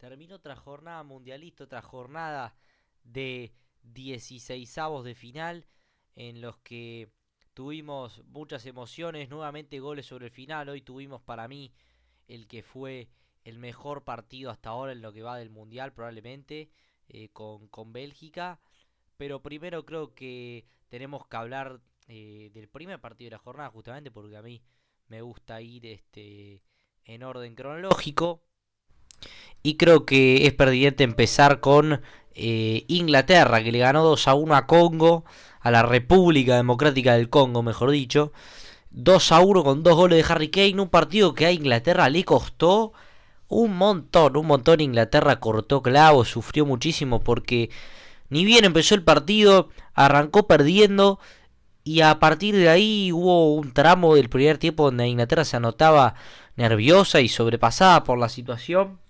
Terminó otra jornada mundialista, otra jornada de 16avos de final en los que tuvimos muchas emociones, nuevamente goles sobre el final. Hoy tuvimos para mí el que fue el mejor partido hasta ahora en lo que va del mundial probablemente, con Bélgica. Pero primero creo que tenemos que hablar del primer partido de la jornada, justamente porque a mí me gusta ir en orden cronológico. Y creo que es pertinente empezar con Inglaterra, que le ganó 2-1 a Congo, a la República Democrática del Congo, mejor dicho. 2-1 con 2 goles de Harry Kane, un partido que a Inglaterra le costó un montón. Inglaterra cortó clavos, sufrió muchísimo porque ni bien empezó el partido, arrancó perdiendo y a partir de ahí hubo un tramo del primer tiempo donde Inglaterra se anotaba nerviosa y sobrepasada por la situación.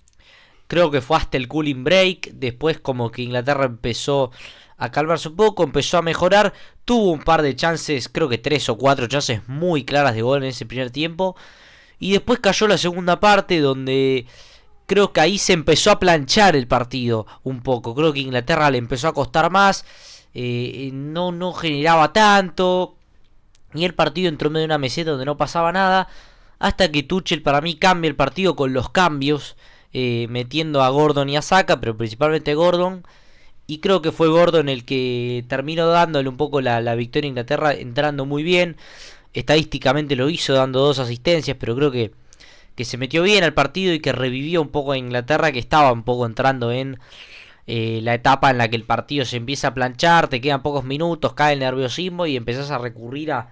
Creo que fue hasta el cooling break. Después como que Inglaterra empezó a calmarse un poco, empezó a mejorar. Tuvo un par de chances, creo que 3 o 4 chances muy claras de gol en ese primer tiempo. Y después cayó la segunda parte donde creo que ahí se empezó a planchar el partido un poco. Creo que Inglaterra le empezó a costar más. No generaba tanto. Y el partido entró en medio de una meseta donde no pasaba nada. Hasta que Tuchel para mí cambia el partido con los cambios. Metiendo a Gordon y a Saka, pero principalmente Gordon. Y creo que fue Gordon el que terminó dándole un poco la victoria a Inglaterra, entrando muy bien. Estadísticamente lo hizo dando 2 asistencias, pero creo que se metió bien al partido y que revivió un poco a Inglaterra, que estaba un poco entrando en la etapa en la que el partido se empieza a planchar, te quedan pocos minutos, cae el nerviosismo y empezás a recurrir a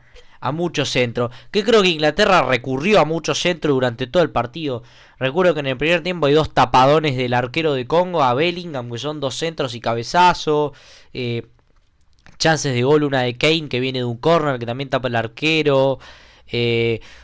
mucho centro. Que creo que Inglaterra recurrió a mucho centro durante todo el partido. Recuerdo que en el primer tiempo hay 2 tapadones del arquero de Congo a Bellingham, que son 2 centros y cabezazo. Chances de gol, una de Kane que viene de un corner que también tapa el arquero.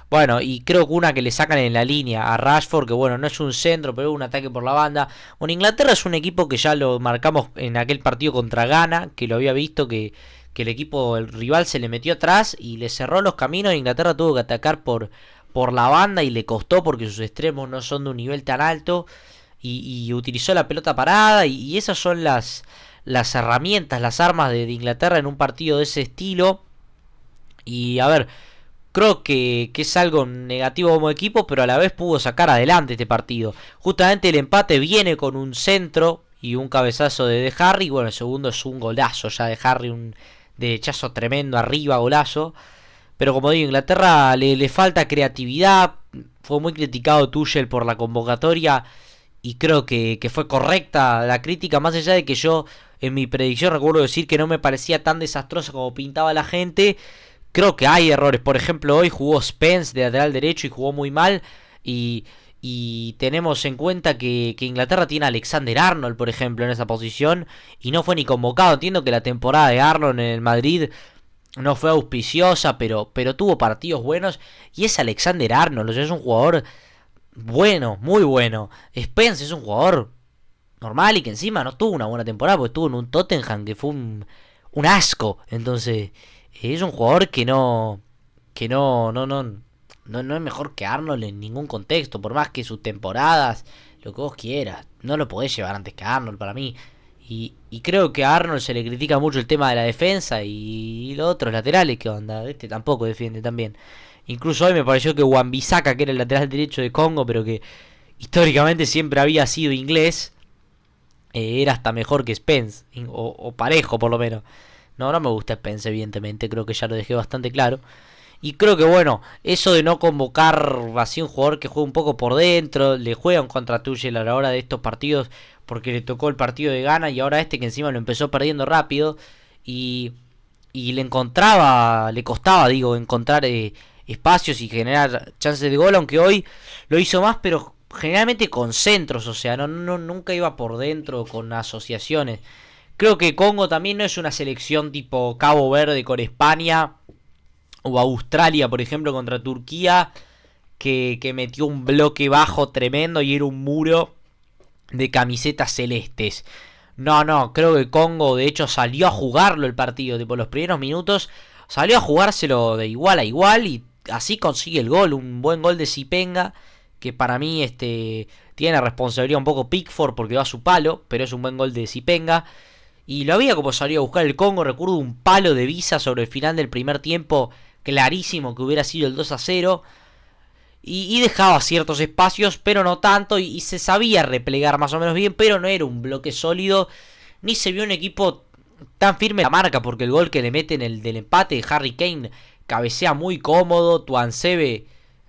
Bueno, y creo que una que le sacan en la línea a Rashford, que bueno, no es un centro, pero es un ataque por la banda. Bueno, Inglaterra es un equipo que ya lo marcamos en aquel partido contra Ghana, que lo había visto que el equipo, el rival se le metió atrás y le cerró los caminos. Inglaterra tuvo que atacar por la banda y le costó porque sus extremos no son de un nivel tan alto. Y utilizó la pelota parada y esas son las herramientas, las armas de Inglaterra en un partido de ese estilo. Y a ver, creo que es algo negativo como equipo, pero a la vez pudo sacar adelante este partido. Justamente el empate viene con un centro y un cabezazo de Harry. Bueno, el segundo es un golazo ya de Harry, un derechazo tremendo arriba, golazo. Pero como digo, Inglaterra le falta creatividad. Fue muy criticado Tuchel por la convocatoria y creo que fue correcta la crítica, más allá de que yo en mi predicción recuerdo decir que no me parecía tan desastrosa como pintaba la gente. Creo que hay errores. Por ejemplo, hoy jugó Spence de lateral derecho y jugó muy mal. Y tenemos en cuenta que Inglaterra tiene a Alexander-Arnold, por ejemplo, en esa posición. Y no fue ni convocado. Entiendo que la temporada de Arnold en el Madrid no fue auspiciosa, pero tuvo partidos buenos. Y es Alexander-Arnold, o sea, es un jugador bueno, muy bueno. Spence es un jugador normal y que encima no tuvo una buena temporada, porque estuvo en un Tottenham que fue un asco. Entonces, es un jugador que no es mejor que Arnold en ningún contexto, por más que sus temporadas, lo que vos quieras, no lo podés llevar antes que Arnold para mí. Y creo que a Arnold se le critica mucho el tema de la defensa y los otros laterales, que onda, este tampoco defiende tan bien. Incluso hoy me pareció que Wan-Bissaka, que era el lateral derecho de Congo, pero que históricamente siempre había sido inglés, era hasta mejor que Spence, o parejo por lo menos. No me gusta Spence, evidentemente, creo que ya lo dejé bastante claro. Y creo que bueno, eso de no convocar así un jugador que juega un poco por dentro, le juega un contra Tuchel a la hora de estos partidos, porque le tocó el partido de Ghana y ahora que encima lo empezó perdiendo rápido. Y le costaba, digo, encontrar espacios y generar chances de gol, aunque hoy lo hizo más, pero generalmente con centros, o sea, nunca iba por dentro con asociaciones. Creo que Congo también no es una selección tipo Cabo Verde con España o Australia, por ejemplo, contra Turquía, que metió un bloque bajo tremendo y era un muro de camisetas celestes. No, creo que Congo de hecho salió a jugarlo el partido, tipo los primeros minutos salió a jugárselo de igual a igual y así consigue el gol, un buen gol de Zipenga que para mí tiene la responsabilidad un poco Pickford porque va a su palo, pero es un buen gol de Zipenga. Y lo había como salido a buscar el Congo, recuerdo un palo de Visa sobre el final del primer tiempo, clarísimo que hubiera sido el 2-0. Y dejaba ciertos espacios, pero no tanto, y se sabía replegar más o menos bien, pero no era un bloque sólido, ni se vio un equipo tan firme en la marca, porque el gol que le meten el del empate de Harry Kane cabecea muy cómodo, Tuansebe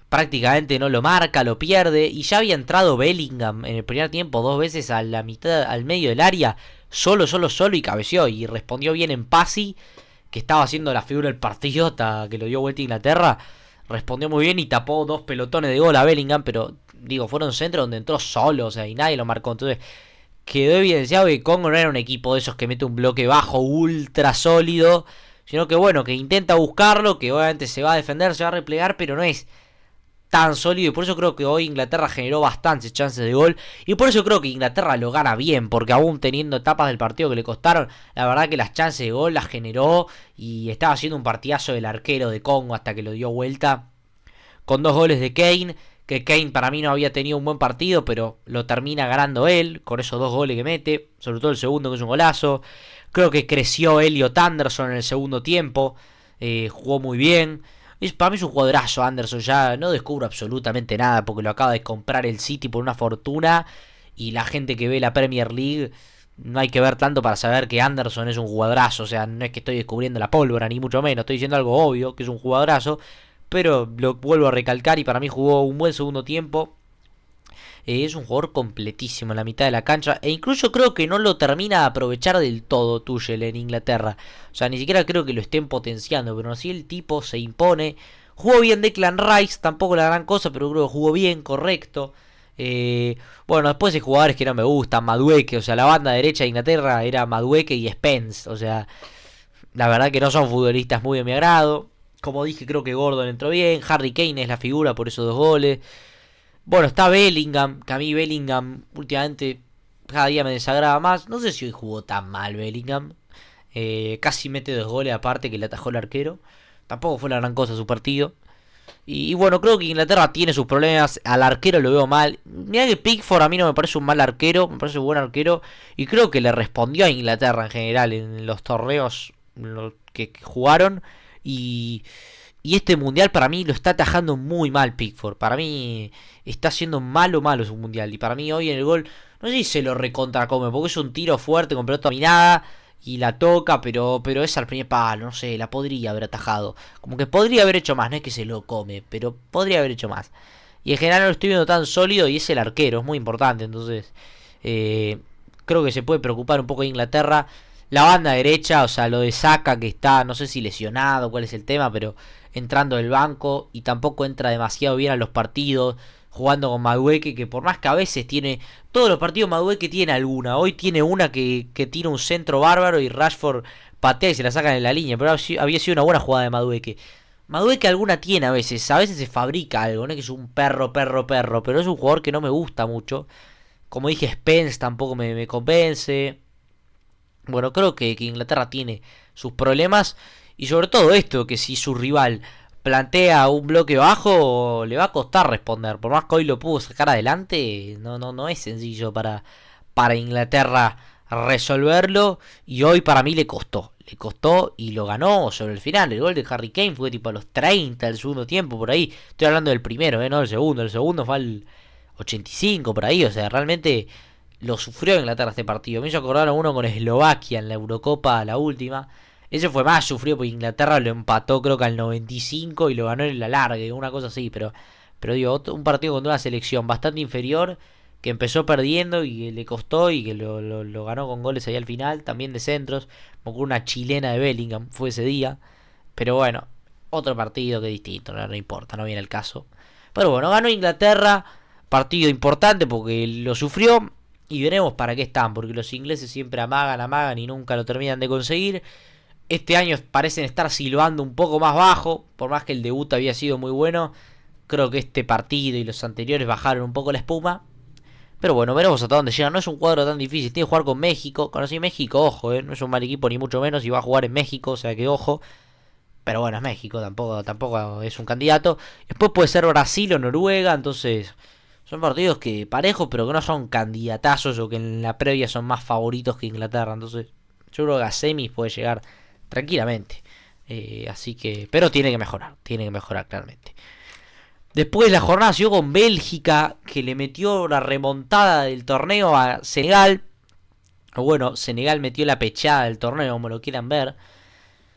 prácticamente no lo marca, lo pierde, y ya había entrado Bellingham en el primer tiempo 2 veces a la mitad, al medio del área, solo, y cabeceó, y respondió bien en Pasi, que estaba haciendo la figura del partido hasta que lo dio vuelta a Inglaterra. Respondió muy bien y tapó 2 pelotones de gol a Bellingham, pero digo, fueron centros donde entró solo, o sea, y nadie lo marcó. Entonces quedó evidenciado que Congo no era un equipo de esos que mete un bloque bajo ultra sólido, sino que bueno, que intenta buscarlo, que obviamente se va a defender, se va a replegar, pero no es tan sólido, y por eso creo que hoy Inglaterra generó bastantes chances de gol, y por eso creo que Inglaterra lo gana bien, porque aún teniendo etapas del partido que le costaron, la verdad que las chances de gol las generó, y estaba haciendo un partidazo del arquero de Congo hasta que lo dio vuelta, con 2 goles de Kane, que Kane para mí no había tenido un buen partido, pero lo termina ganando él, con esos 2 goles que mete, sobre todo el segundo que es un golazo. Creo que creció Elliot Anderson en el segundo tiempo, jugó muy bien. Para mí es un jugadorazo Anderson, ya no descubro absolutamente nada porque lo acaba de comprar el City por una fortuna, y la gente que ve la Premier League no hay que ver tanto para saber que Anderson es un jugadorazo, o sea, no es que estoy descubriendo la pólvora ni mucho menos, estoy diciendo algo obvio, que es un jugadorazo, pero lo vuelvo a recalcar y para mí jugó un buen segundo tiempo. Es un jugador completísimo en la mitad de la cancha, e incluso creo que no lo termina de aprovechar del todo Tuchel en Inglaterra. O sea, ni siquiera creo que lo estén potenciando, pero así el tipo se impone. Jugó bien Declan Rice, tampoco la gran cosa, pero creo que jugó bien, correcto. Bueno, después hay jugadores que no me gustan, Madueke, o sea, la banda derecha de Inglaterra era Madueke y Spence, o sea, la verdad que no son futbolistas muy de mi agrado. Como dije, creo que Gordon entró bien, Harry Kane es la figura por esos 2 goles. Bueno, está Bellingham, que a mí Bellingham últimamente cada día me desagrada más. No sé si hoy jugó tan mal Bellingham. Casi mete 2 goles aparte que le atajó el arquero. Tampoco fue la gran cosa su partido. Y bueno, creo que Inglaterra tiene sus problemas. Al arquero lo veo mal. Mira que Pickford a mí no me parece un mal arquero, me parece un buen arquero. Y creo que le respondió a Inglaterra en general en los torneos que jugaron. Y este mundial para mí lo está atajando muy mal Pickford. Para mí está haciendo malo su mundial. Y para mí hoy en el gol, no sé si se lo recontracome, porque es un tiro fuerte con pelota dominada y la toca, pero es al primer palo, no sé, la podría haber atajado. Como que podría haber hecho más, no es que se lo come, pero podría haber hecho más. Y en general no lo estoy viendo tan sólido, y es el arquero, es muy importante. Entonces creo que se puede preocupar un poco de Inglaterra. La banda derecha, o sea, lo de Saka que está, no sé si lesionado, cuál es el tema, pero entrando del banco y tampoco entra demasiado bien a los partidos, jugando con Madueke, que por más que a veces tiene, todos los partidos Madueke tiene alguna, hoy tiene una que tira un centro bárbaro y Rashford patea y se la sacan en la línea, pero había sido una buena jugada de Madueke. Madueke alguna tiene a veces se fabrica algo, no es que es un perro, pero es un jugador que no me gusta mucho. Como dije, Spence tampoco me convence. Bueno, creo que Inglaterra tiene sus problemas. Y sobre todo esto, que si su rival plantea un bloque bajo, le va a costar responder. Por más que hoy lo pudo sacar adelante, no es sencillo para Inglaterra resolverlo. Y hoy para mí le costó. Le costó y lo ganó sobre el final. El gol de Harry Kane fue tipo a los 30 del segundo tiempo, por ahí. Estoy hablando del primero, no del segundo. El segundo fue al 85 por ahí. O sea, realmente lo sufrió Inglaterra este partido. Me hizo acordar a uno con Eslovaquia en la Eurocopa, la última. Ese fue más sufrido porque Inglaterra lo empató creo que al 95 y lo ganó en la larga, una cosa así, pero digo, un partido contra una selección bastante inferior que empezó perdiendo y que le costó y que lo ganó con goles ahí al final, también de centros, como una chilena de Bellingham fue ese día, pero bueno, otro partido que distinto, no importa, no viene el caso. Pero bueno, ganó Inglaterra, partido importante porque lo sufrió y veremos para qué están, porque los ingleses siempre amagan y nunca lo terminan de conseguir. Este año parecen estar silbando un poco más bajo, por más que el debut había sido muy bueno. Creo que este partido y los anteriores bajaron un poco la espuma. Pero bueno, veremos hasta dónde llegan. No es un cuadro tan difícil. Tiene que jugar con México. Conocí México, ojo, no es un mal equipo ni mucho menos. Y va a jugar en México, o sea que ojo. Pero bueno, es México, tampoco es un candidato. Después puede ser Brasil o Noruega, entonces Son partidos que parejos, pero que no son candidatazos o que en la previa son más favoritos que Inglaterra. Entonces, yo creo que a semis puede llegar tranquilamente. Así que, pero tiene que mejorar claramente. Después la jornada siguió con Bélgica, que le metió la remontada del torneo a Senegal. O bueno, Senegal metió la pechada del torneo, como lo quieran ver.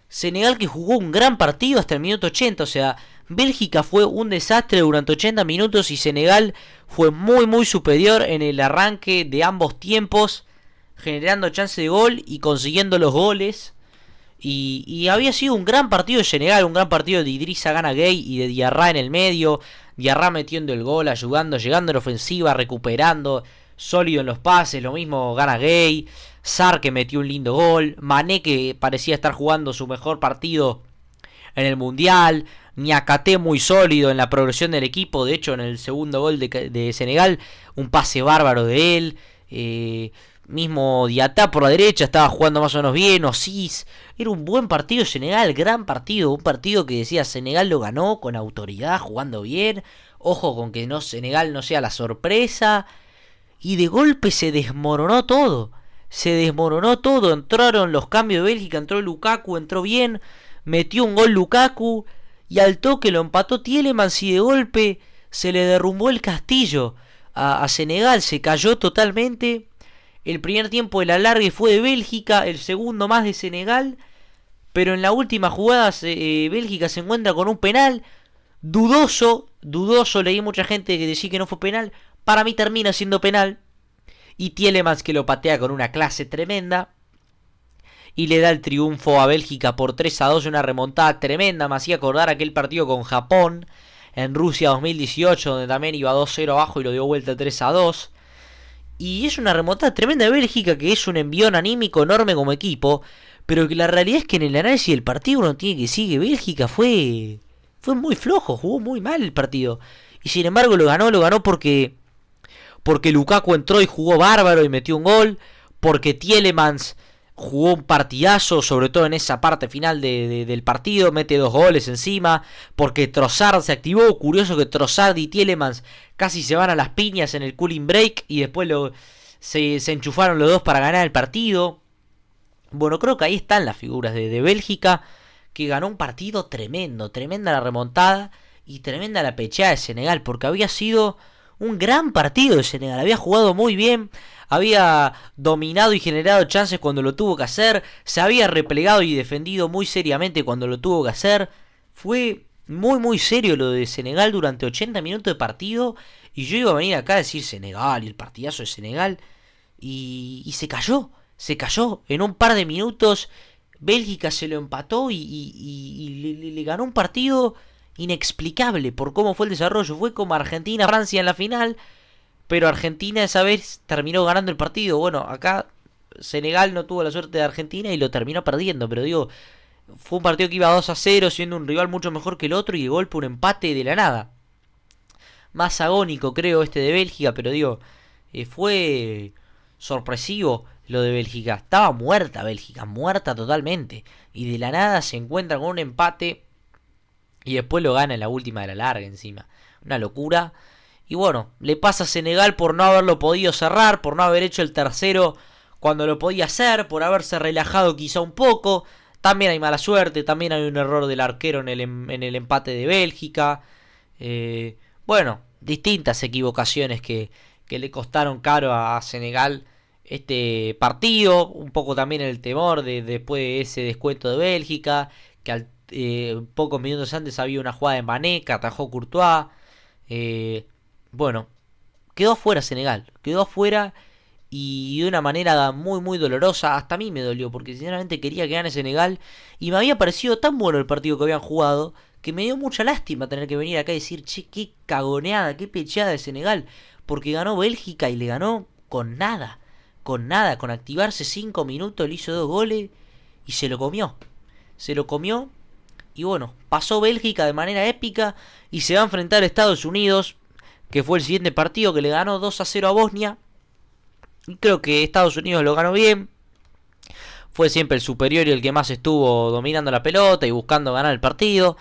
Senegal que jugó un gran partido hasta el minuto 80, o sea, Bélgica fue un desastre durante 80 minutos y Senegal fue muy superior en el arranque de ambos tiempos, generando chance de gol y consiguiendo los goles. Y había sido un gran partido de Senegal, un gran partido de Idrissa Gana Gueye y de Diarra en el medio. Diarra metiendo el gol, ayudando, llegando a la ofensiva, recuperando, sólido en los pases, lo mismo Gana Gueye. Sarr que metió un lindo gol, Mané que parecía estar jugando su mejor partido en el Mundial, Niakate muy sólido en la progresión del equipo, de hecho en el segundo gol de Senegal, un pase bárbaro de él, mismo Diatá por la derecha estaba jugando más o menos bien, Osis, era un buen partido Senegal, gran partido, un partido que decía Senegal lo ganó con autoridad, jugando bien, ojo con que no Senegal no sea la sorpresa, y de golpe se desmoronó todo. Entraron los cambios de Bélgica, entró Lukaku, entró bien, metió un gol Lukaku y al toque lo empató Tielemans y de golpe se le derrumbó el castillo a Senegal, se cayó totalmente. El primer tiempo de la largue fue de Bélgica, el segundo más de Senegal, pero en la última jugada Bélgica se encuentra con un penal dudoso, leí mucha gente que decía que no fue penal, para mí termina siendo penal. Y Tielemans que lo patea con una clase tremenda. Y le da el triunfo a Bélgica por 3-2. Una remontada tremenda. Me hacía acordar aquel partido con Japón en Rusia 2018. Donde también iba 2-0 abajo y lo dio vuelta 3-2. Y es una remontada tremenda de Bélgica. Que es un envión anímico enorme como equipo. Pero que la realidad es que en el análisis del partido uno tiene que decir que Bélgica fue muy flojo. Jugó muy mal el partido. Y sin embargo lo ganó porque Lukaku entró y jugó bárbaro y metió un gol, porque Tielemans jugó un partidazo, sobre todo en esa parte final del partido, mete 2 goles encima, porque Trossard se activó, curioso que Trossard y Tielemans casi se van a las piñas en el cooling break y después se enchufaron los dos para ganar el partido. Bueno, creo que ahí están las figuras de Bélgica, que ganó un partido tremendo, tremenda la remontada y tremenda la pechada de Senegal, porque había sido un gran partido de Senegal, había jugado muy bien, había dominado y generado chances cuando lo tuvo que hacer, se había replegado y defendido muy seriamente cuando lo tuvo que hacer. Fue muy serio lo de Senegal durante 80 minutos de partido y yo iba a venir acá a decir Senegal y el partidazo de Senegal y se cayó en un par de minutos. Bélgica se lo empató y le ganó un partido inexplicable por cómo fue el desarrollo. Fue como Argentina-Francia en la final, pero Argentina esa vez terminó ganando el partido. Bueno, acá Senegal no tuvo la suerte de Argentina y lo terminó perdiendo, pero digo, fue un partido que iba 2-0, siendo un rival mucho mejor que el otro y de golpe un empate de la nada. Más agónico creo este de Bélgica, pero digo, fue sorpresivo lo de Bélgica. Estaba muerta Bélgica, muerta totalmente, y de la nada se encuentra con un empate y después lo gana en la última de la larga encima. Una locura. Y bueno, le pasa a Senegal por no haberlo podido cerrar, por no haber hecho el tercero cuando lo podía hacer, por haberse relajado quizá un poco. También hay mala suerte, también hay un error del arquero en el empate de Bélgica. Bueno, distintas equivocaciones que le costaron caro a Senegal este partido. Un poco también el temor después de ese descuento de Bélgica, que pocos minutos antes había una jugada de Mané que atajó Courtois. Bueno, quedó afuera Senegal, quedó afuera y de una manera muy dolorosa. Hasta a mí me dolió porque sinceramente quería que gane Senegal y me había parecido tan bueno el partido que habían jugado que me dio mucha lástima tener que venir acá y decir, che, qué cagoneada, qué pecheada de Senegal, porque ganó Bélgica y le ganó con nada, con activarse 5 minutos, le hizo 2 goles y se lo comió. Y bueno, pasó Bélgica de manera épica y se va a enfrentar a Estados Unidos, que fue el siguiente partido, que le ganó 2-0 a Bosnia. Y creo que Estados Unidos lo ganó bien. Fue siempre el superior y el que más estuvo dominando la pelota y buscando ganar el partido.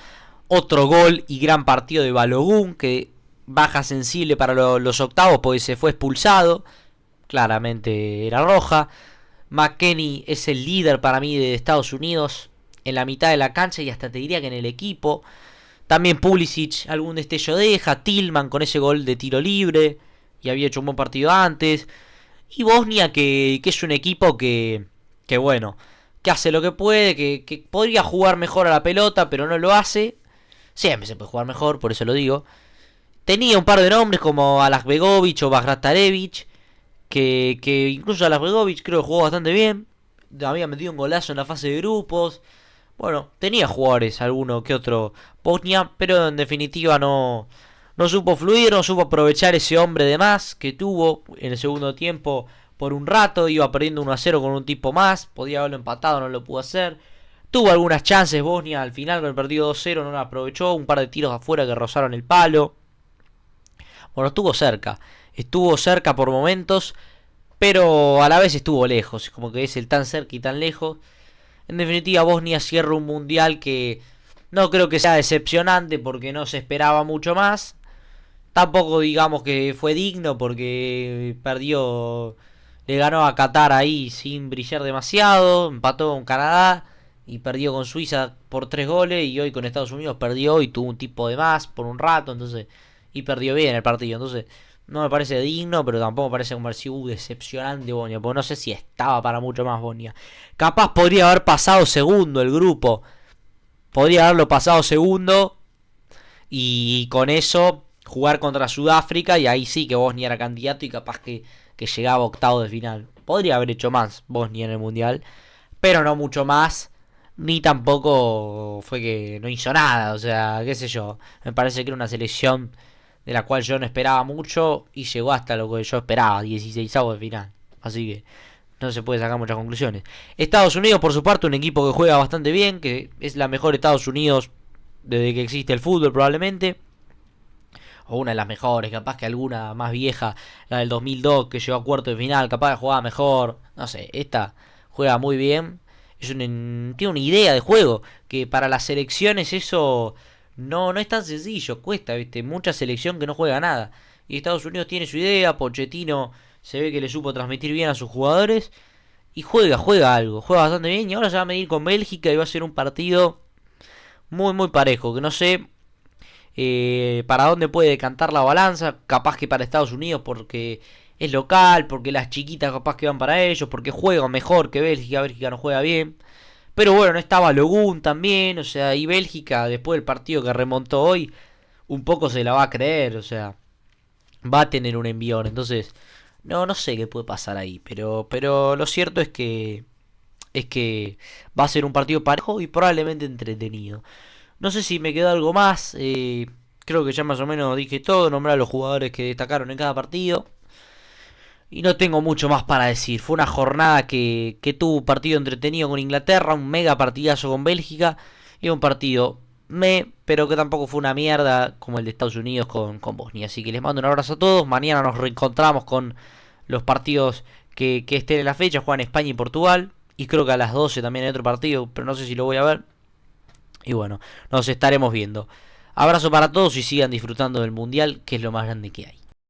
Otro gol y gran partido de Balogun, que baja sensible para los octavos porque se fue expulsado. Claramente era roja. McKennie es el líder para mí de Estados Unidos en la mitad de la cancha y hasta te diría que en el equipo. También Pulisic algún destello deja. Tillman con ese gol de tiro libre y había hecho un buen partido antes. Y Bosnia que es un equipo que bueno, que hace lo que puede, que podría jugar mejor a la pelota, pero no lo hace. Siempre se puede jugar mejor, por eso lo digo. Tenía un par de nombres como Alakbegovic o Bagratarevic, que incluso Alakbegovic creo que jugó bastante bien. Había metido un golazo en la fase de grupos. Bueno, tenía jugadores, alguno que otro Bosnia, pero en definitiva no supo fluir, no supo aprovechar ese hombre de más que tuvo en el segundo tiempo por un rato. Iba perdiendo 1-0 con un tipo más, podía haberlo empatado, no lo pudo hacer. Tuvo algunas chances Bosnia al final con el partido 2-0, no la aprovechó, un par de tiros afuera que rozaron el palo. Bueno, estuvo cerca por momentos, pero a la vez estuvo lejos, como que es el tan cerca y tan lejos. En definitiva, Bosnia cierra un mundial que no creo que sea decepcionante porque no se esperaba mucho más. Tampoco digamos que fue digno porque perdió, le ganó a Qatar ahí sin brillar demasiado, empató con Canadá y perdió con Suiza por 3 goles y hoy con Estados Unidos perdió y tuvo un tipo de más por un rato, entonces y perdió bien el partido, entonces no me parece digno, pero tampoco me parece como decir, decepcionante Bosnia, porque no sé si estaba para mucho más Bosnia. Capaz podría haber pasado segundo el grupo, podría haberlo pasado segundo y con eso jugar contra Sudáfrica y ahí sí que Bosnia era candidato y capaz que llegaba a octavo de final. Podría haber hecho más Bosnia en el mundial, pero no mucho más, ni tampoco fue que no hizo nada, o sea, qué sé yo. Me parece que era una selección de la cual yo no esperaba mucho y llegó hasta lo que yo esperaba, 16avos de final. Así que no se puede sacar muchas conclusiones. Estados Unidos, por su parte, un equipo que juega bastante bien, que es la mejor Estados Unidos desde que existe el fútbol probablemente. O una de las mejores, capaz que alguna más vieja, la del 2002 que llegó a cuarto de final, capaz que jugaba mejor. No sé, esta juega muy bien. Tiene una idea de juego, que para las selecciones eso no es tan sencillo, cuesta, ¿viste? Mucha selección que no juega nada. Y Estados Unidos tiene su idea, Pochettino se ve que le supo transmitir bien a sus jugadores. Y juega algo, juega bastante bien. Y ahora se va a medir con Bélgica y va a ser un partido muy parejo. Que no sé para dónde puede decantar la balanza. Capaz que para Estados Unidos porque es local, porque las chiquitas capaz que van para ellos, porque juegan mejor que Bélgica. Bélgica no juega bien. Pero bueno, no estaba Logun también, o sea, y Bélgica después del partido que remontó hoy, un poco se la va a creer, o sea, va a tener un envión, entonces, no sé qué puede pasar ahí, pero lo cierto es que va a ser un partido parejo y probablemente entretenido. No sé si me quedó algo más, creo que ya más o menos dije todo, nombrar a los jugadores que destacaron en cada partido. Y no tengo mucho más para decir. Fue una jornada que tuvo un partido entretenido con Inglaterra, un mega partidazo con Bélgica y un partido pero que tampoco fue una mierda como el de Estados Unidos con Bosnia. Así que les mando un abrazo a todos. Mañana nos reencontramos con los partidos que estén en la fecha. Juegan España y Portugal. Y creo que a las 12 también hay otro partido, pero no sé si lo voy a ver. Y bueno, nos estaremos viendo. Abrazo para todos y sigan disfrutando del Mundial, que es lo más grande que hay.